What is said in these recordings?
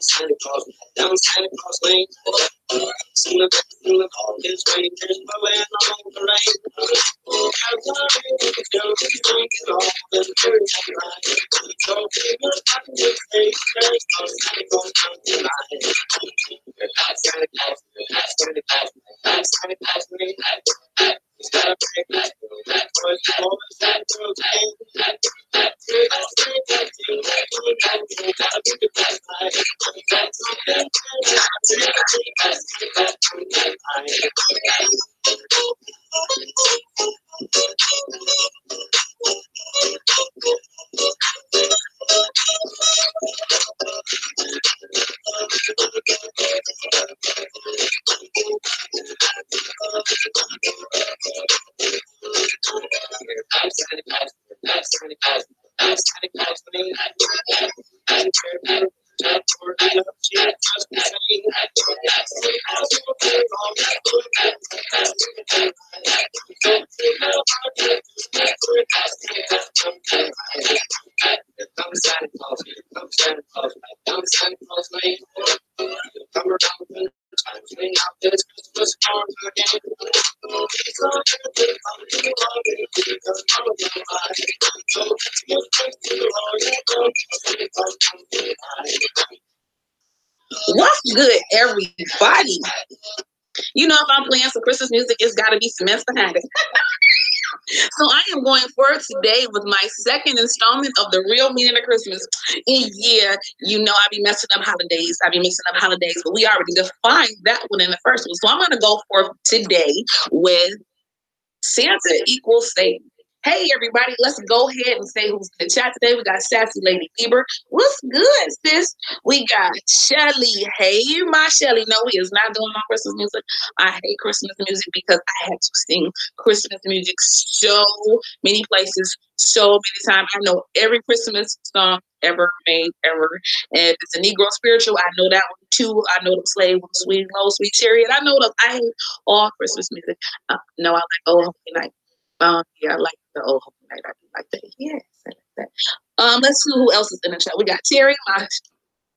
Santa Claus, down Santa Claus Lane. Sing the call, his rangers, my land on the lane. Have the rain, go, drink it all, and carry on right. So, fingers, I can just say, there's no Santa Claus down the line. Santa Claus, Santa Claus, Santa Claus Lane. Santa Claus, was always that girl's name. What's good, everybody? You know, if I'm playing some Christmas music, it's got to be some mess behind it. So I am going forward today with my second installment of the real meaning of Christmas. And yeah, you know I be messing up holidays. I be mixing up holidays, but we already defined that one in the first one. So I'm going to go forth today with Santa equals Satan. Hey, everybody, let's go ahead and say who's in the chat today. We got Sassy Lady Bieber. What's good, sis? We got Shelly. Hey, my Shelly. No, he is not doing my Christmas music. I hate Christmas music because I had to sing Christmas music so many places, so many times. I know every Christmas song ever made, ever. And if it's a Negro spiritual, I know that one too. I know the Slave with Sweet Low, Sweet Chariot. I know I hate all Christmas music. No, I like Oh Holy Night. Yeah, I like the old Holy Night. I do like that. Yes, I like that. Let's see who else is in the chat. We got Terry, my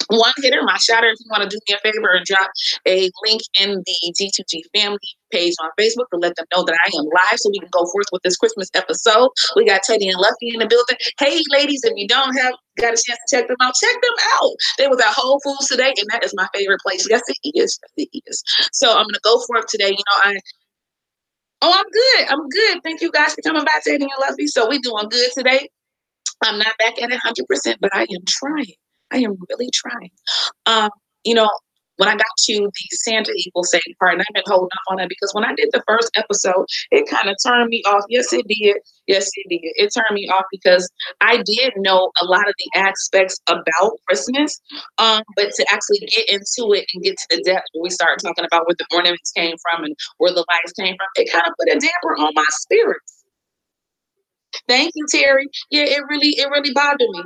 one hitter, my shouter. If you want to do me a favor and drop a link in the G2G family page on Facebook to let them know that I am live so we can go forth with this Christmas episode. We got Teddy and Luffy in the building. Hey, ladies, if you don't have got a chance to check them out. They was at Whole Foods today, and that is my favorite place. Yes, it is. Yes, it is. So I'm gonna go forth today. You know, I'm good. I'm good. Thank you guys for coming by, Teddy and Luffy. So we doing good today. I'm not back at it 100%, but I am trying. I am really trying. You know, when I got to the Santa equals Satan part, and I've been holding off on that because when I did the first episode, it kind of turned me off. Yes, it did. Yes, it did. It turned me off because I did know a lot of the aspects about Christmas, but to actually get into it and get to the depth where we started talking about where the ornaments came from and where the lights came from, it kind of put a damper on my spirit. Thank you, Terry. Yeah, it really bothered me.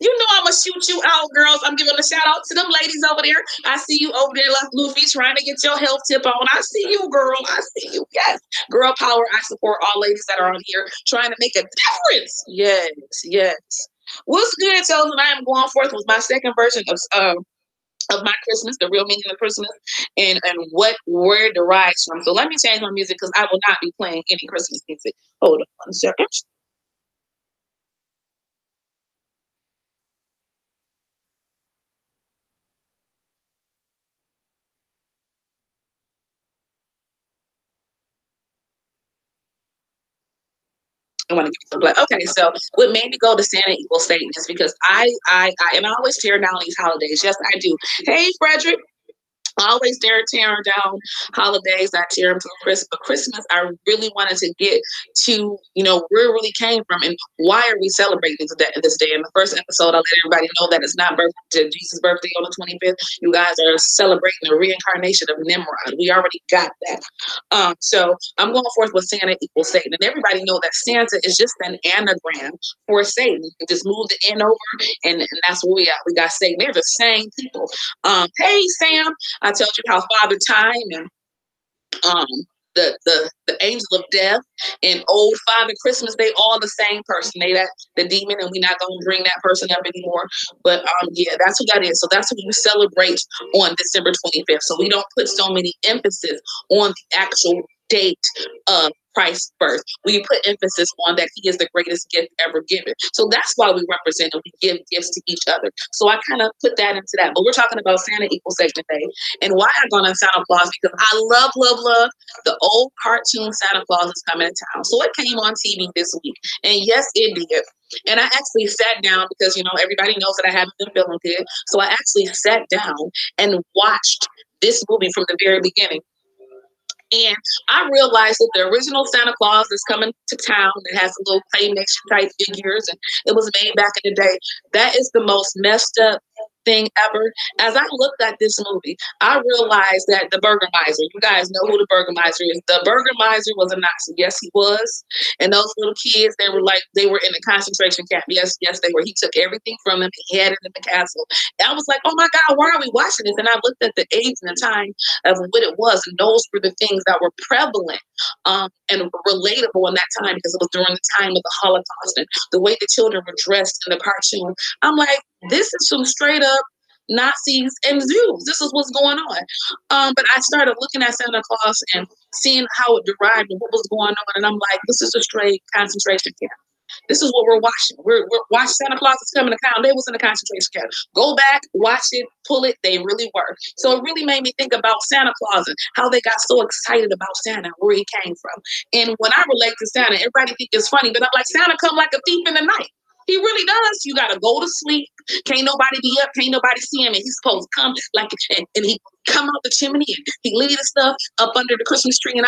You know I'm gonna shoot you out, girls. I'm giving a shout out to them ladies over there. I see you over there, Luffy, trying to get your health tip on. I see you, girl. I see you. Yes, girl power. I support all ladies that are on here trying to make a difference. Yes, yes. What's good, Chosen? I am going forth with my second version of my Christmas, the real meaning of Christmas, and where it derives from. So let me change my music because I will not be playing any Christmas music. Hold on 1 second. I want to give some black. Okay, so what made me go to Santa equals Satan is because I and I always tear down these holidays. Yes, I do. Hey, Frederick. I always dare tearing down holidays. I tear them to Christmas. But Christmas, I really wanted to get to, you know, where it really came from and why are we celebrating this day. In the first episode, I let everybody know that it's not Jesus' birthday on the 25th. You guys are celebrating the reincarnation of Nimrod. We already got that. So I'm going forth with Santa equals Satan. And everybody know that Santa is just an anagram for Satan. You just move the N over and that's where we at. We got Satan. They're the same people. Hey, Sam. I told you how Father Time and the angel of death and old Father Christmas, they all the same person. They that the demon, and we're not gonna bring that person up anymore. But yeah, that's who that is. So that's who you celebrate on December 25th. So we don't put so many emphasis on the actual date of Christ's birth. We put emphasis on that he is the greatest gift ever given. So that's why we represent and we give gifts to each other. So I kind of put that into that. But we're talking about Santa equals Segment Day. And why I'm going to Santa Claus, because I love the old cartoon Santa Claus is coming to town. So it came on TV this week. And yes, it did. And I actually sat down because, you know, everybody knows that I haven't been feeling good. So I actually sat down and watched this movie from the very beginning. And I realized that the original Santa Claus is coming to town. It has a little claymation type figures, and it was made back in the day. That is the most messed up thing ever. As I looked at this movie, I realized that the Burgermeister, you guys know who the Burgermeister is. The Burgermeister was a Nazi. Yes, he was. And those little kids, they were in the concentration camp. Yes, they were. He took everything from them. He had it in the castle. And I was like, oh my God, why are we watching this? And I looked at the age and the time of what it was. And those were the things that were prevalent and relatable in that time, because it was during the time of the Holocaust and the way the children were dressed in the cartoon. I'm like, this is some straight up Nazis and Jews. This is what's going on. But I started looking at Santa Claus and seeing how it derived and what was going on. And I'm like, this is a straight concentration camp. This is what we're watching. We're watching Santa Claus is coming to town. They was in a concentration camp. Go back, watch it, pull it. They really were. So it really made me think about Santa Claus and how they got so excited about Santa, where he came from. And when I relate to Santa, everybody think it's funny, but I'm like, Santa come like a thief in the night. He really does. You gotta go to sleep. Can't nobody be up. Can't nobody see him. And he's supposed to come like, and he come out the chimney and he leave the stuff up under the Christmas tree. And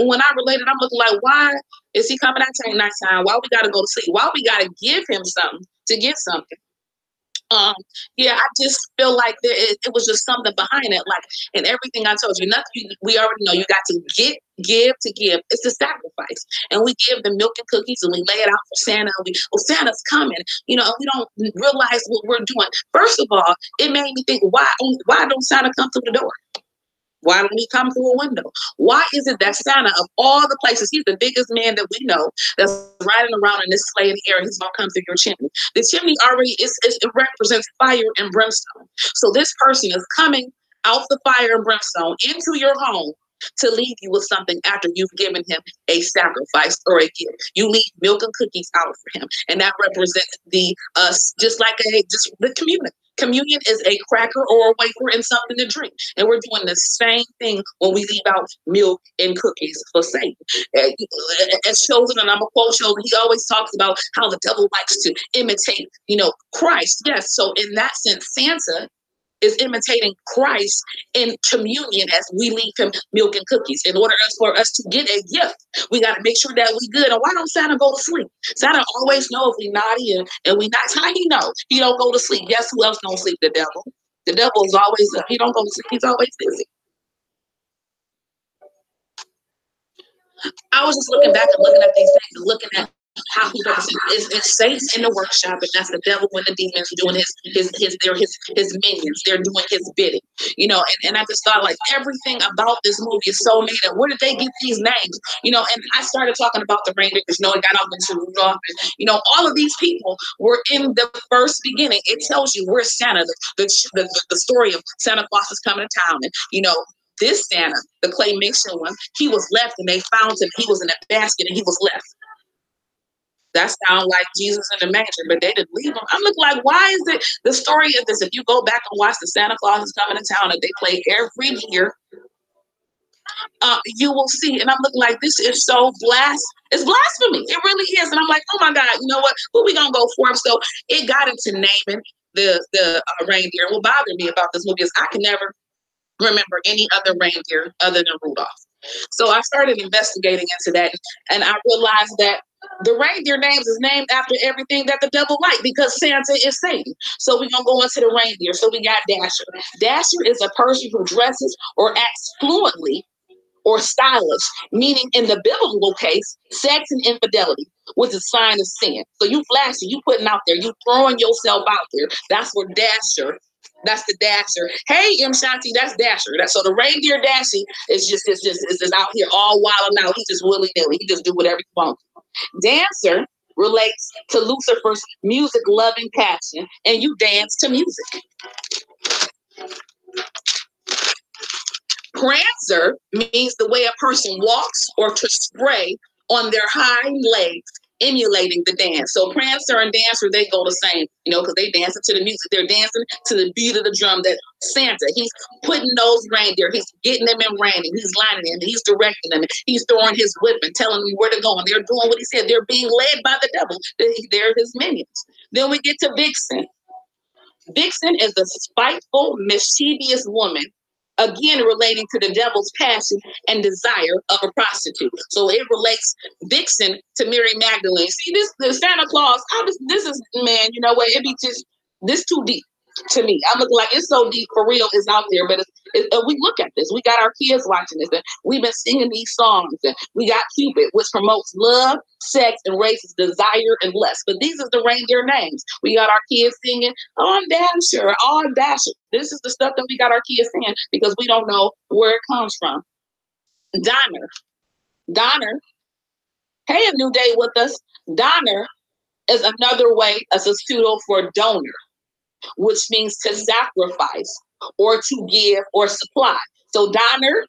when I related, I'm looking like, why is he coming at nighttime? Why we gotta go to sleep? Why we gotta give him something to get something? Yeah, I just feel like it was just something behind it. Like, and everything I told you, nothing we already know. You got to give to give. It's a sacrifice, and we give the milk and cookies, and we lay it out for Santa. And Santa's coming, you know, and we don't realize what we're doing. First of all, it made me think, why don't Santa come through the door? Why don't he come through a window? Why is it that Santa, of all the places, he's the biggest man that we know that's riding around in this sleigh in the air, he's going to come through your chimney. The chimney already, it represents fire and brimstone. So this person is coming out the fire and brimstone into your home to leave you with something after you've given him a sacrifice or a gift. You leave milk and cookies out for him. And that represents just the community. Communion is a cracker or a wafer and something to drink. And we're doing the same thing when we leave out milk and cookies for Satan. As chosen, and I'm a quote chosen, he always talks about how the devil likes to imitate, Christ. Yes. So in that sense, Santa is imitating Christ in communion as we leave him milk and cookies. In order for us to get a gift, we got to make sure that we good. And why don't Santa go to sleep? Santa always know if we naughty and we not. How he know? He don't go to sleep. Guess who else don't sleep? The devil. The devil is always up. He don't go to sleep. He's always busy. I was just looking back and looking at these things and looking at how he does it. It's Satan in the workshop, and that's the devil when the demons doing his minions. They're doing his bidding, and I just thought, like, everything about this movie is so made up. Where did they get these names? And I started talking about the reindeer, because, it got off into Rudolph, and, all of these people were in the first beginning. It tells you where Santa, the story of Santa Claus is coming to town, and, this Santa, the claymation one, he was left, and they found him. He was in a basket, and he was left. That sounds like Jesus in the manger, but they didn't leave him. I'm looking like, why is it the story of this? If you go back and watch the Santa Claus is coming to town that they play every year, you will see. And I'm looking like, this is so it's blasphemy. It really is. And I'm like, oh my God, you know what? Who we gonna go for? So it got into naming the reindeer. What bothered me about this movie is I can never remember any other reindeer other than Rudolph. So I started investigating into that, and I realized that the reindeer names is named after everything that the devil liked, because Santa is Satan. So we're going to go into the reindeer. So we got Dasher. Dasher is a person who dresses or acts fluently or stylish, meaning in the biblical case, sex and infidelity was a sign of sin. So you flashing, you putting out there, you throwing yourself out there. That's where Dasher That's the Dasher. Hey, M. Shanti, that's Dasher. So the reindeer Dasher is just out here all wild and out. He just willy nilly. He just do whatever he wants. Dancer relates to Lucifer's music loving passion, and you dance to music. Prancer means the way a person walks or to spray on their hind legs, emulating the dance. So Prancer and Dancer, they go the same, because they dancing to the music. They're dancing to the beat of the drum that Santa, he's putting those reindeer, he's getting them in reining, he's lining them, he's directing them, he's throwing his whip and telling them where to go. And they're doing what he said. They're being led by the devil. They're his minions. Then we get to Vixen. Vixen is a spiteful, mischievous woman, again relating to the devil's passion and desire of a prostitute. So it relates Vixen to Mary Magdalene. See, the Santa Claus, this is, man, you know what, it be just, this too deep to me. I'm looking like it's so deep, for real, it's out there, but we look at this. We got our kids watching this, and we've been singing these songs, and we got Cupid, which promotes love, sex, and raises desire and lust. But these are the reindeer names. We got our kids singing on Dasher, on Dasher. This is the stuff that we got our kids singing because we don't know where it comes from. Donner, hey, a new day with us. Donner is another way as a pseudo for donor, which means to sacrifice or to give or supply. So Donner,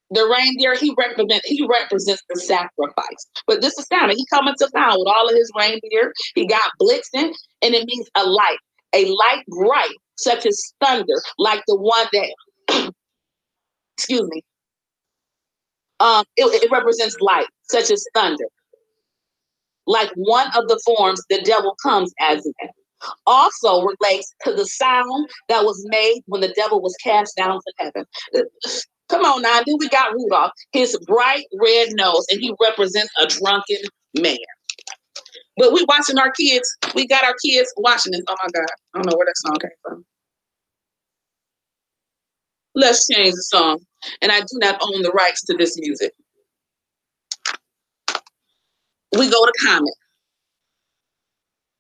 the reindeer, he represents the sacrifice. But this is Santa. He coming to town with all of his reindeer. He got Blitzen, and it means a light bright, such as thunder, like the one that, excuse me. It represents light, such as thunder, like one of the forms the devil comes as in. Also relates to the sound that was made when the devil was cast down to heaven. Come on now, then we got Rudolph, his bright red nose, and he represents a drunken man. But we watching our kids, we got our kids watching this. Oh my God, I don't know where that song came from. Let's change the song. And I do not own the rights to this music. We go to Comet.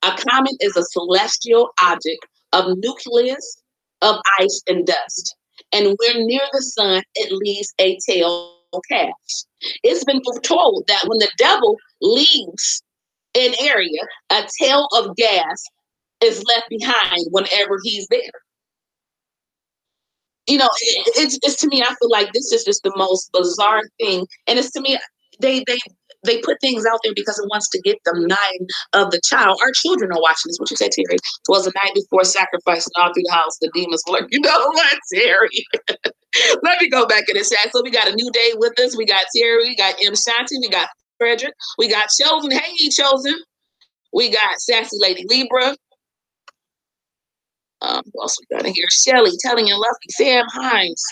A comet is a celestial object of nucleus of ice and dust. And when near the sun, it leaves a tail cast. It's been foretold that when the devil leaves an area, a tail of gas is left behind whenever he's there. It's to me, I feel like this is just the most bizarre thing. And it's to me, they put things out there because it wants to get the mind of the child. Our children are watching this. What you say, Terry? It was the night before sacrifice, and all through the house, the demons were like, you know what, Terry? Let me go back in the chat. So we got a new day with us. We got Terry. We got M. Shanti. We got Frederick. We got Chosen. Hey, Chosen. We got Sassy Lady Libra. Who else we got in here? Shelly, Telling You Lucky, Sam Hines.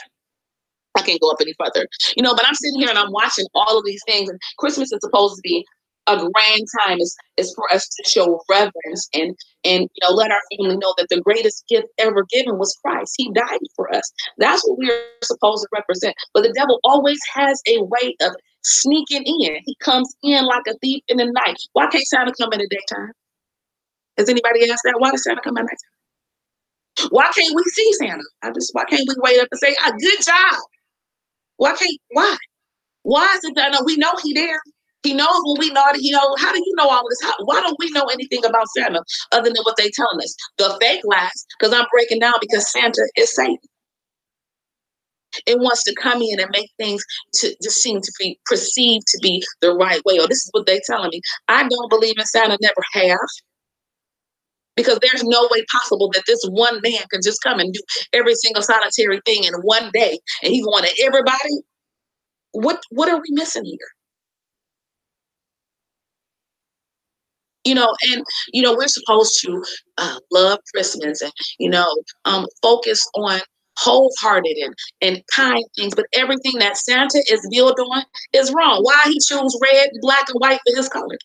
I can't go up any further, but I'm sitting here and I'm watching all of these things. And Christmas is supposed to be a grand time. Is for us to show reverence and let our family know that the greatest gift ever given was Christ. He died for us. That's what we're supposed to represent. But the devil always has a way of sneaking in. He comes in like a thief in the night. Why can't Santa come in the daytime? Has anybody asked that? Why does Santa come at nighttime? Why can't we see Santa? Why can't we wait up and say, good job? Why? Why is it that we know he there? He knows when we know. How do you know all of this? Why don't we know anything about Santa other than what they telling us? The fake lies, because I'm breaking down because Santa is Satan. It wants to come in and make things to just seem to be perceived to be the right way. Or this is what they telling me. I don't believe in Santa, never have. Because there's no way possible that this one man can just come and do every single solitary thing in one day, and he's going to everybody. What are we missing here? We're supposed to love Christmas and focus on wholehearted and kind things, but everything that Santa is built on is wrong. Why he chose red, black, and white for his colors?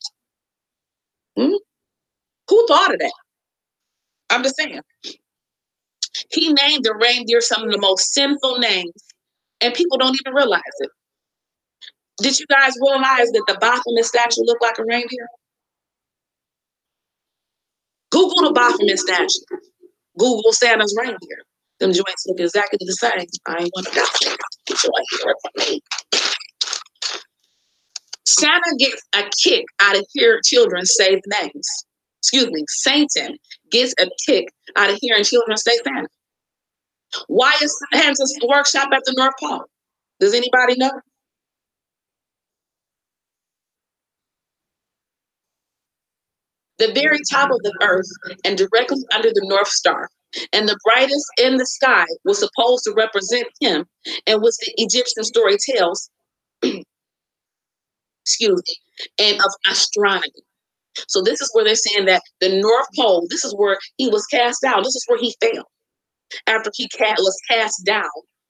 Who thought of that? I'm just saying. He named the reindeer some of the most sinful names, and people don't even realize it. Did you guys realize that the Baphomet statue looked like a reindeer? Google the Baphomet statue. Google Santa's reindeer. Them joints look exactly the same. I ain't want to get your hair from me. Santa gets a kick out of hearing children say the names. Excuse me, Satan gets a kick out of hearing children say Santa. Why is Santa's workshop at the North Pole? Does anybody know? The very top of the earth and directly under the North Star. And the brightest in the sky was supposed to represent him, and which the Egyptian story tells, excuse me, and of astronomy. So this is where they're saying that the North Pole, this is where he was cast down. This is where he fell after he was cast down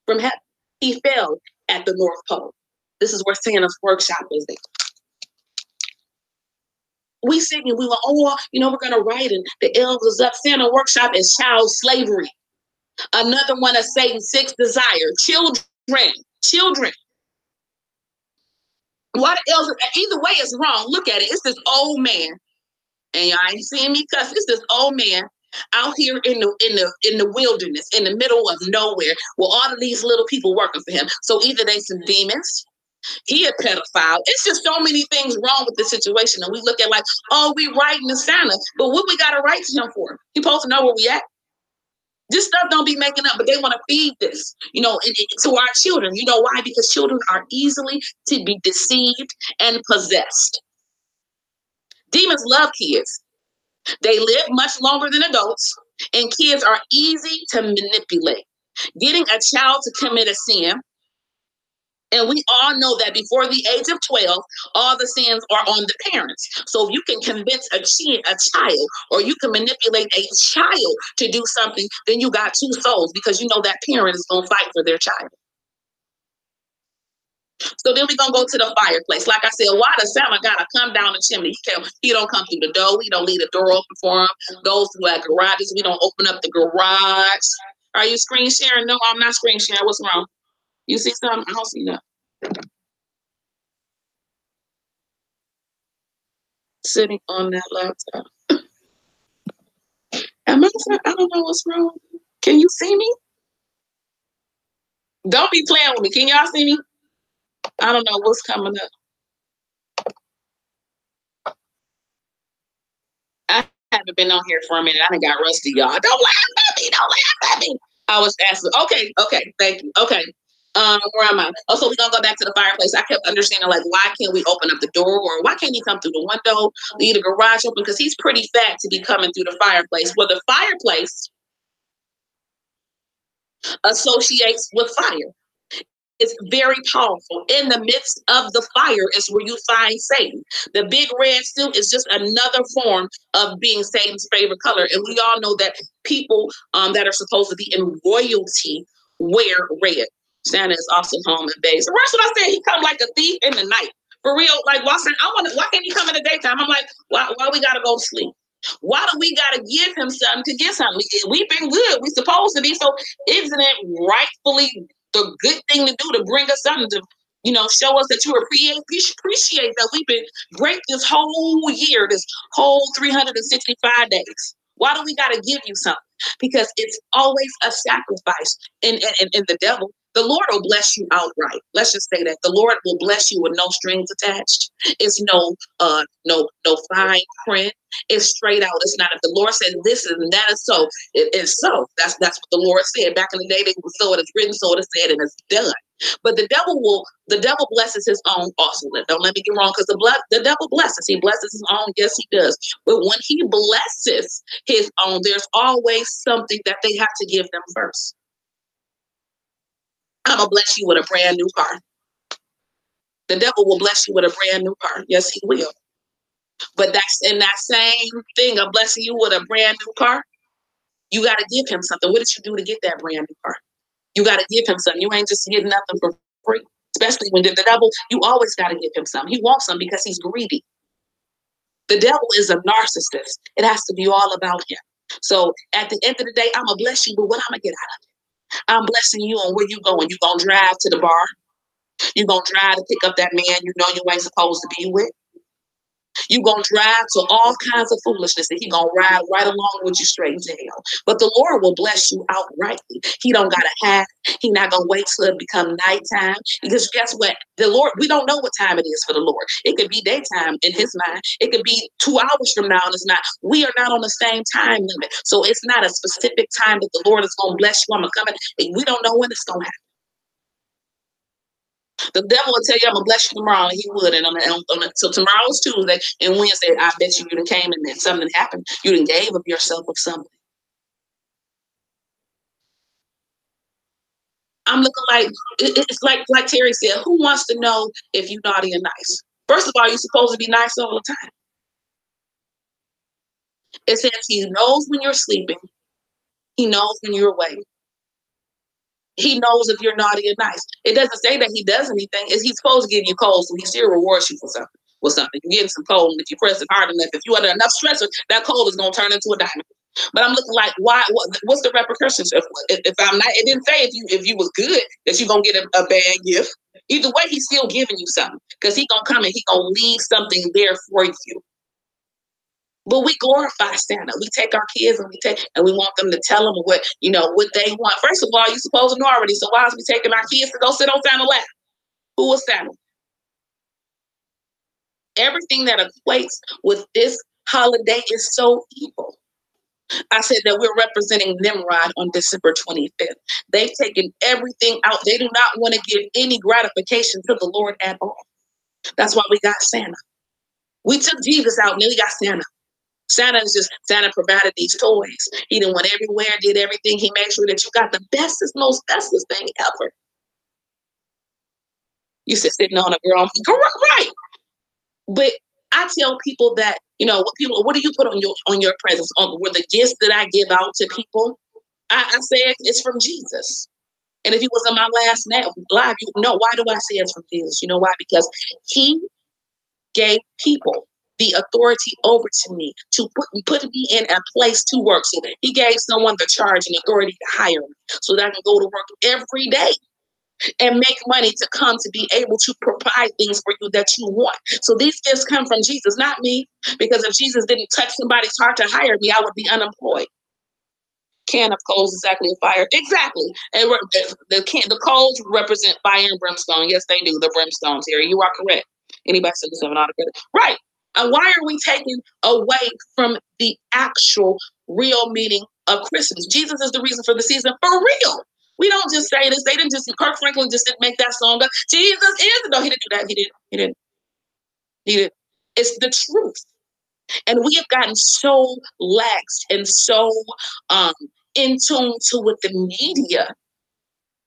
from heaven. He fell at the North Pole. This is where Santa's workshop is there. We singing, we were, oh, we're going to write it. The elves is up. Santa workshop is child slavery. Another one of Satan's sixth desire. Children. Why the elves? Either way, it's wrong. Look at it. It's this old man, and y'all ain't seeing me cuss. It's this old man out here in the wilderness, in the middle of nowhere, with all of these little people working for him. So either they some demons, he a pedophile. It's just so many things wrong with the situation, and we look at like, oh, we writing to Santa, but what we got to write to him for? He supposed to know where we at. This stuff don't be making up, but they want to feed this, to our children. You know why? Because children are easily to be deceived and possessed. Demons love kids. They live much longer than adults, and kids are easy to manipulate. Getting a child to commit a sin, and we all know that before the age of 12, all the sins are on the parents. So if you can convince a child, or you can manipulate a child to do something, then you got two souls, because you know that parent is going to fight for their child. So then we're going to go to the fireplace. Like I said, why does Santa got to come down the chimney? He don't come through the door. We don't leave the door open for him. Goes through our garages. We don't open up the garage. Are you screen sharing? No, I'm not screen sharing. What's wrong? You see something? I don't see nothing. Sitting on that laptop. I don't know what's wrong. Can you see me? Don't be playing with me. Can y'all see me? I don't know what's coming up. I haven't been on here for a minute. I done got rusty, y'all. Don't laugh at me. Don't laugh at me. I was asking. Okay. Thank you. Okay. Where am I? Oh, so we're gonna go back to the fireplace. I kept understanding, like, why can't we open up the door, or why can't he come through the window, leave the garage open? Because he's pretty fat to be coming through the fireplace. Well, the fireplace associates with fire. It's very powerful. In the midst of the fire is where you find Satan. The big red suit is just another form of being Satan's favorite color. And we all know that people that are supposed to be in royalty wear red. Santa is also home and base. The rest of I said he come like a thief in the night. For real, like why can't he come in the daytime? I'm like, why we gotta go to sleep? Why do we gotta give him something to get something? We've been good. We supposed to be. So isn't it rightfully the good thing to do to bring us something to, show us that you appreciate that we've been great this whole year, this whole 365 days? Why do we got to give you something? Because it's always a sacrifice. And the devil, the Lord will bless you outright. Let's just say that the Lord will bless you with no strings attached. It's no fine print. It's straight out. It's not. If the Lord said this and that is so, it is so. That's what the Lord said. Back in the day, they would so it is written, so it is said, and it's done. But the devil blesses his own also. Don't let me get wrong, because the devil blesses. He blesses his own. Yes, he does. But when he blesses his own, there's always something that they have to give them first. I'm gonna bless you with a brand new car. The devil will bless you with a brand new car. Yes, he will. But that's in that same thing of blessing you with a brand new car, you got to give him something. What did you do to get that brand new car? You got to give him something. You ain't just getting nothing for free. Especially when the devil, you always got to give him something. He wants something because he's greedy. The devil is a narcissist. It has to be all about him. So at the end of the day, I'm going to bless you, but what I'm going to get out of it? I'm blessing you on where you going. You going to drive to the bar. You going to drive to pick up that man you know you ain't supposed to be with. You're going to drive to all kinds of foolishness, and He's going to ride right along with you straight to hell. But the Lord will bless you outrightly. He don't got to have, He not going to wait till it become nighttime. Because guess what? The Lord, we don't know what time it is for the Lord. It could be daytime in His mind. It could be 2 hours from now, and it's not. We are not on the same time limit. So it's not a specific time that the Lord is going to bless you. I'm coming. We don't know when it's going to happen. The devil will tell you, I'm going to bless you tomorrow, and he would. And so tomorrow's Tuesday, and Wednesday, I bet you done came and then something happened. You done gave of yourself of something. I'm looking like, it's like Terry said, who wants to know if you naughty or nice? First of all, you're supposed to be nice all the time. It says He knows when you're sleeping. He knows when you're awake. He knows if you're naughty or nice. It doesn't say that He does anything. He's supposed to give you cold, so He still rewards you for something. With something, you're getting some cold, and if you press it hard enough, if you under enough stressor, that cold is going to turn into a diamond. But I'm looking like, why? What's the repercussions? If I'm not, it didn't say if you was good that you're gonna get a bad gift. Either way, He's still giving you something because He gonna come and He gonna leave something there for you. But we glorify Santa. We take our kids and we want them to tell them what they want. First of all, you're supposed to know already. So why is we taking our kids to go sit on Santa's lap? Who was Santa? Everything that equates with this holiday is so evil. I said that we're representing Nimrod on December 25th. They've taken everything out. They do not want to give any gratification to the Lord at all. That's why we got Santa. We took Jesus out, and then we got Santa. Santa provided these toys. He done went everywhere, did everything. He made sure that you got the bestest, most bestest thing ever. You said sitting on a girl, right? But I tell people that, what do you put on your presents? Were the gifts that I give out to people? I say it's from Jesus. And if He was on my last live, why do I say it's from Jesus? You know why? Because He gave people the authority over to me to put me in a place to work. So He gave someone the charge and authority to hire me so that I can go to work every day and make money to come to be able to provide things for you that you want. So these gifts come from Jesus, not me, because if Jesus didn't touch somebody's heart to hire me, I would be unemployed. Can of coals exactly a fire. Exactly. And the coals represent fire and brimstone. Yes, they do. The brimstones here. You are correct. Anybody said this have an autocredit? Right. And why are we taking away from the actual real meaning of Christmas? Jesus is the reason for the season for real. We don't just say this. They didn't just, Kirk Franklin just didn't make that song up. Jesus is, no, he didn't do that. He didn't. It's the truth. And we have gotten so lax and so in tune to what the media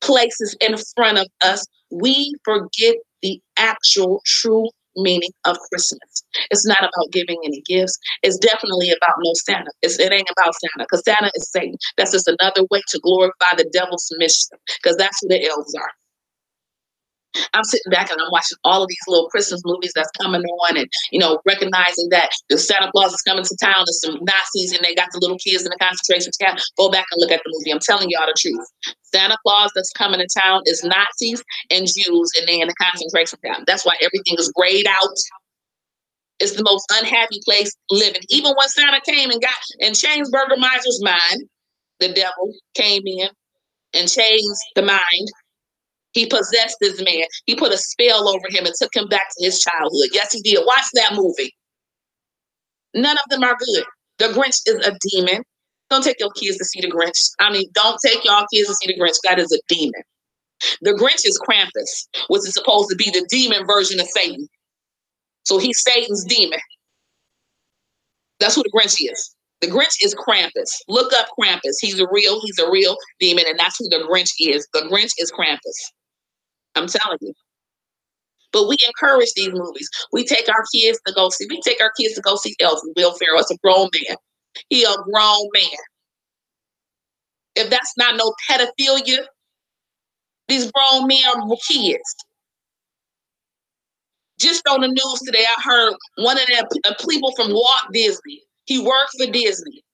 places in front of us. We forget the actual true meaning of Christmas. It's not about giving any gifts. It's definitely about no Santa. It ain't about Santa, because Santa is Satan. That's just another way to glorify the devil's mission, because that's who the elves are. I'm sitting back and I'm watching all of these little Christmas movies that's coming on, and recognizing that the Santa Claus is coming to town. There's some Nazis and they got the little kids in the concentration camp. Go back and look at the movie. I'm telling y'all the truth. Santa Claus that's coming to town is Nazis and Jews, and they in the concentration camp. That's why everything is grayed out. It's the most unhappy place living. Even when Santa came and changed Burgermeister's mind, the devil came in and changed the mind. He possessed this man. He put a spell over him and took him back to his childhood. Yes, he did. Watch that movie. None of them are good. The Grinch is a demon. Don't take your kids to see the Grinch. Don't take y'all kids to see the Grinch. That is a demon. The Grinch is Krampus, which is supposed to be the demon version of Satan. So he's Satan's demon. That's who the Grinch is. The Grinch is Krampus. Look up Krampus. He's a real demon, and that's who the Grinch is. The Grinch is Krampus. I'm telling you. But we encourage these movies. We take our kids to go see Elf and Will Ferrell. It's a grown man. He a grown man. If that's not no pedophilia, these grown men are kids. Just on the news today, I heard one of them people from Walt Disney. He worked for Disney.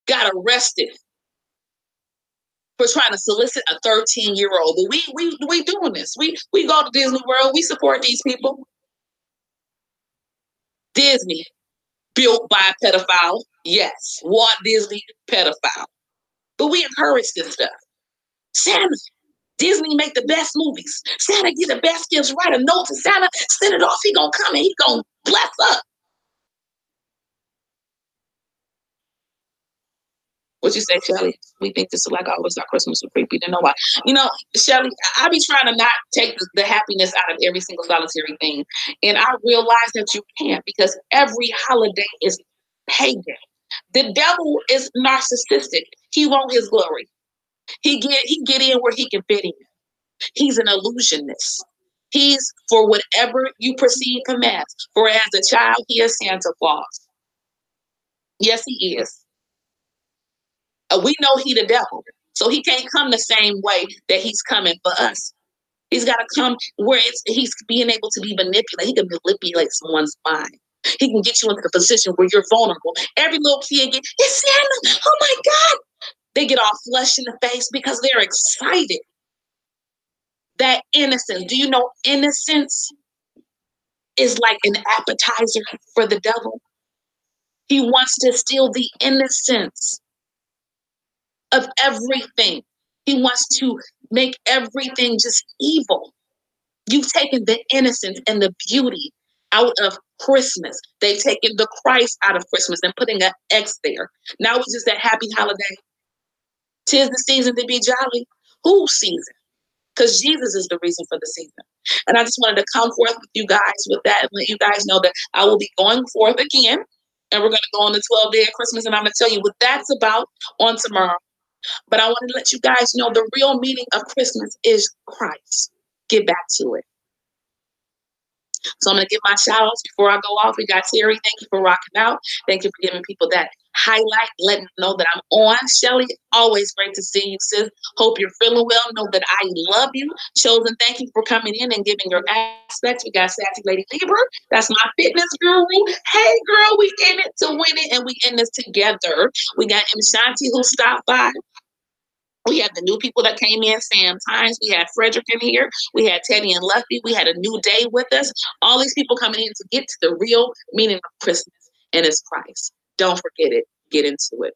Got arrested for trying to solicit a 13-year-old. But we doing this. We go to Disney World. We support these people. Disney, built by a pedophile. Yes, Walt Disney, pedophile. But we encourage this stuff. Santa, Disney make the best movies. Santa get the best gifts. Write a note to Santa, send it off. He gonna come and he gonna bless us. What you say, Shelly? We think this is like always our Christmas with creepy. Didn't know why. Shelly, I be trying to not take the happiness out of every single solitary thing. And I realize that you can't, because every holiday is pagan. The devil is narcissistic. He wants his glory. He get in where he can fit in. He's an illusionist. He's for whatever you perceive him as. For as a child, he is Santa Claus. Yes, he is. We know he the devil, so he can't come the same way that he's coming for us. He's got to come where he's being able to be manipulated. He can manipulate someone's mind. He can get you into the position where you're vulnerable. Every little kid it's Santa. Oh my God. They get all flushed in the face because they're excited. That innocence. Do you know innocence is like an appetizer for the devil? He wants to steal the innocence of everything. He wants to make everything just evil. You've taken the innocence and the beauty out of Christmas. They've taken the Christ out of Christmas and putting an X there. Now it's just a happy holiday. 'Tis the season to be jolly. Whose season? Because Jesus is the reason for the season. And I just wanted to come forth with you guys with that and let you guys know that I will be going forth again. And we're going to go on the 12th day of Christmas. And I'm going to tell you what that's about on tomorrow. But I wanted to let you guys know the real meaning of Christmas is Christ. Get back to it. So I'm going to give my shout outs before I go off. We got Terry. Thank you for rocking out. Thank you for giving people that highlight, letting them know that I'm on. Shelly, always great to see you, sis. Hope you're feeling well. Know that I love you. Chosen, thank you for coming in and giving your aspects. We got Sassy Lady Libra. That's my fitness guru. Hey, girl, we in it to win it, and we in this together. We got M. Shanti who stopped by. We have the new people that came in, Sam Times. We had Frederick in here. We had Teddy and Luffy. We had a new day with us. All these people coming in to get to the real meaning of Christmas, and it's Christ. Don't forget it. Get into it.